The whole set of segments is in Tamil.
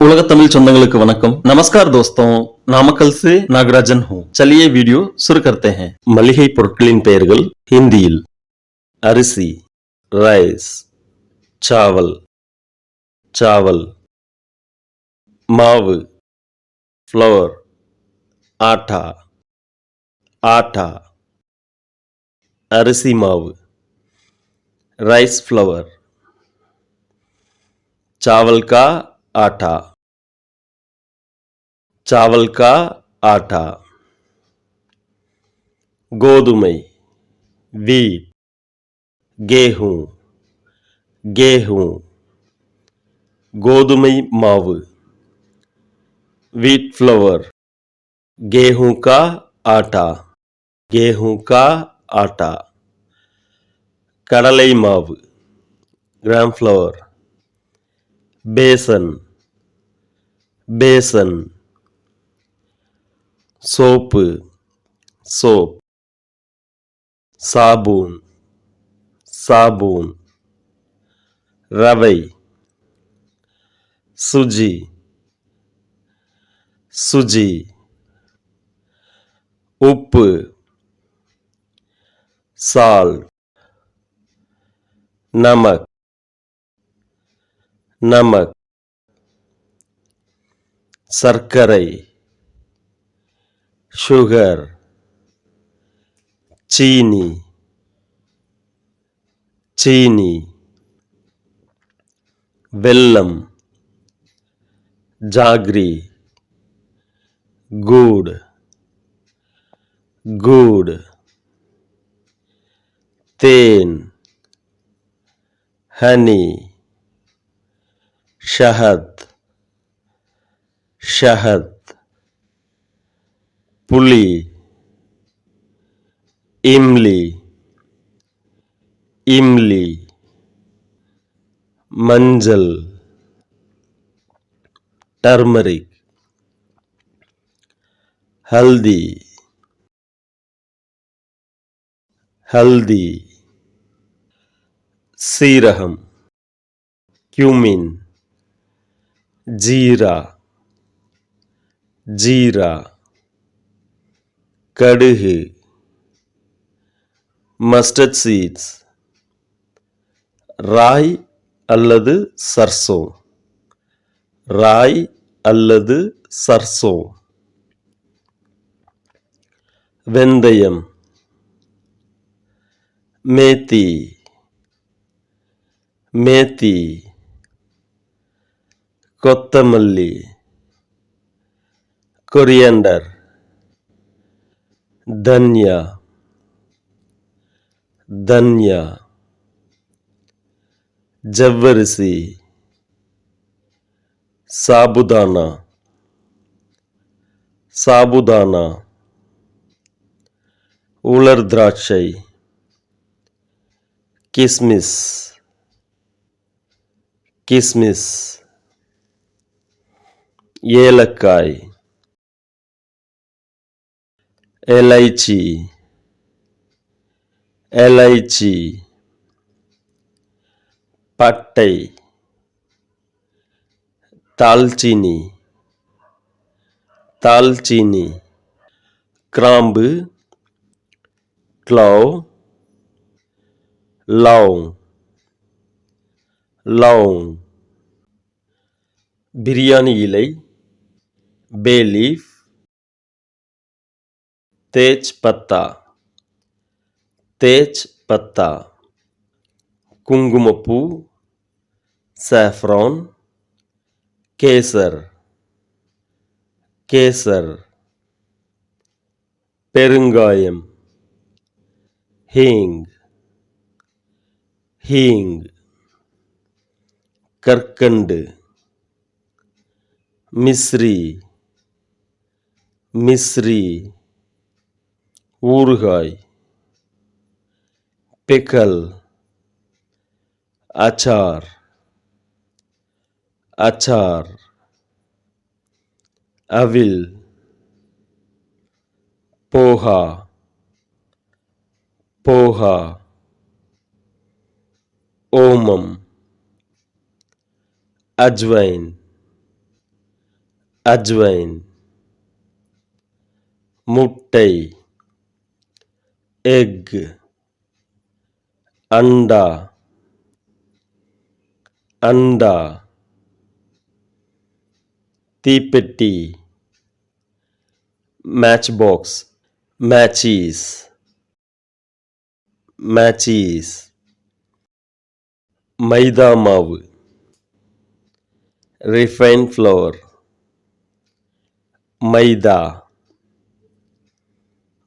उलग तमिल சொந்தங்களுக்கு வணக்கம் नमस्कार दोस्तों नामकल से नागराजन हूँ चलिए वीडियो शुरू करते हैं மளிகை பொருட்களின் பெயர்கள் ஹிந்தியில் அரிசி ரைஸ் சாவல் சாவல் மாவு ஃப்ளவர் ஆட்டா ஆட்டா அரிசி மாவு राइस फ्लावर चावल का आटा चावल का आटा गोधुமை wheat गेहूं गेहूं गोधुமை மாவு wheat flour गेहूं का आटा गेहूं का आटा கடலை மாவு ग्राम फ्लावर बेसन बेसन सोप सोप साबुन साबुन रவை सूजी सूजी उप्पु साल्ट नमक नमक சர்க்கரை சுகர் சீனி சீனி வெல்லம் ஜாக்ரி गुड़ गुड़ तेन हनी शहद शहद पुली इमली इमली मंजल टर्मरिक हल्दी हल्दी सीरहम क्यूमिन जीरा जीरा कड़ुகு मस्टर्ड सीड्स ராய் அல்லது சர்சோ ராய் அல்லது சர்சோ வெந்தயம் மேத்தி மேத்தி கொத்தமல்லி கொரியாண்டர் धनिया धनिया जव्वरिसी साबुदाना साबुदाना उलर द्राक्षை किसमिस किसमिस ஏலக்காய் एलायची एलायची पट्टை दालचीनी दालचीनी கிராம்பு क्लव लौंग लौंग बिरयानी इலை बे लीफ तेज पत्ता तेज पत्ता कुंकुमப்பூ saffron केसर केसर பெருங்காயம் हींग हींग கற்கண்டு मिश्री मिश्री ஊறுகாய் पिकल अचार अचार अविल पोहा पोहा ओमम अजवाइन அஜ்வைன், முட்டை, எக், அண்டா, அண்டா, தீப்பெட்டி, மேட்ச் பாக்ஸ், மேட்சீஸ், மேட்சீஸ், மைதா மாவு, ரிஃபைன் ஃப்ளவர், மைதா,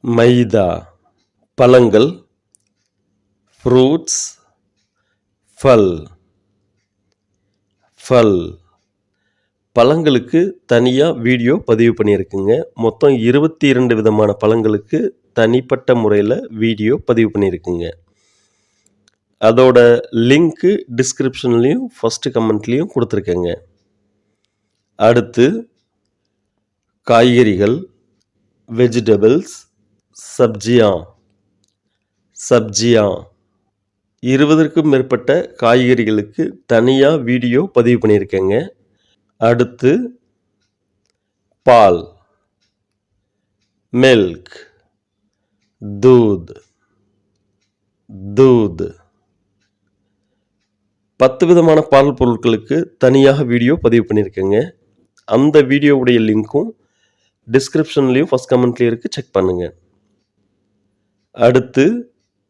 மைதா, பழங்கள், ஃப்ரூட்ஸ், ஃபல், ஃபல். பழங்களுக்கு தனியாக வீடியோ பதிவு பண்ணியிருக்குங்க. மொத்தம் 22 விதமான பழங்களுக்கு தனிப்பட்ட முறையில் வீடியோ பதிவு பண்ணியிருக்குங்க. அதோட லிங்க்கு டிஸ்கிரிப்ஷன்லேயும் ஃபஸ்ட்டு கமெண்ட்லேயும் கொடுத்துருக்கேங்க. அடுத்து காய்கறிகள், வெஜிடபிள்ஸ், சப்ஜியா, சப்ஜியா 20க்கும் மேற்பட்ட காய்கறிகளுக்கு தனியாக வீடியோ பதிவு பண்ணியிருக்கேங்க. அடுத்து பால், மில்க், दूध, दूध 10 விதமான பால் பொருட்களுக்கு தனியாக வீடியோ பதிவு பண்ணியிருக்கேங்க. அந்த வீடியோவுடைய லிங்க்கும் டிஸ்கிரிப்ஷன்லேயும் ஃபஸ்ட் கமெண்ட்லேயும் இருக்குது, செக் பண்ணுங்க. அடுத்து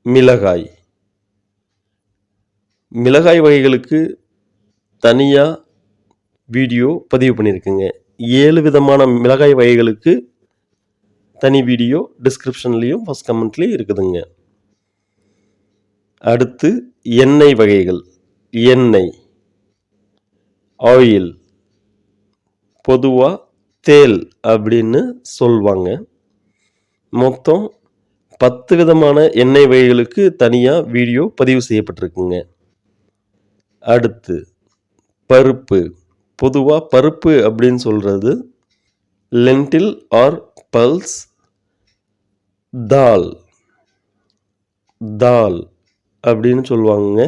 மிளகாய், மிளகாய் வகைகளுக்கு தனியாக வீடியோ பதிவு பண்ணியிருக்குங்க. 7 விதமான மிளகாய் வகைகளுக்கு தனி வீடியோ டிஸ்கிரிப்ஷன்லேயும் ஃபஸ்ட் கமெண்ட்லேயும் இருக்குதுங்க. அடுத்து எண்ணெய் வகைகள், எண்ணெய், ஆயில், பொதுவாக தேல் அப்படின்னு சொல்லுவாங்க. மொத்தம் 10 விதமான எண்ணெய் வகைகளுக்கு தனியாக வீடியோ பதிவு செய்யப்பட்டிருக்குங்க. அடுத்து பருப்பு, பொதுவாக பருப்பு அப்படின்னு சொல்கிறது லென்டில் ஆர் பல்ஸ், தால், தால் அப்படின்னு சொல்லுவாங்க.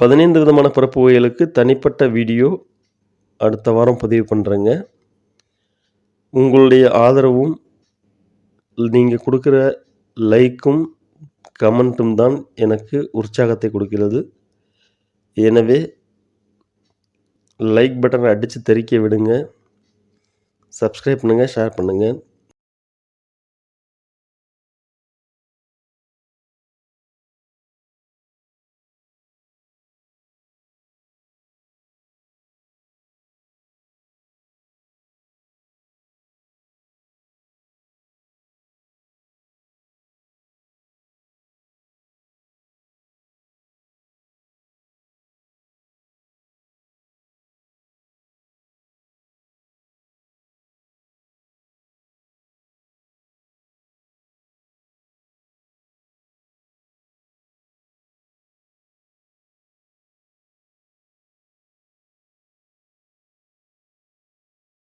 15 விதமான பருப்பு வகைகளுக்கு தனிப்பட்ட வீடியோ அடுத்த வாரம் பதிவு பண்ணுறேங்க. உங்களுடைய ஆதரவும் நீங்கள் கொடுக்குற லைக்கும் கமெண்ட்டும் தான் எனக்கு உற்சாகத்தை கொடுக்கிறது. எனவே லைக் பட்டனை அடித்து தெறிக்க விடுங்க. சப்ஸ்கிரைப் பண்ணுங்கள், ஷேர் பண்ணுங்கள்.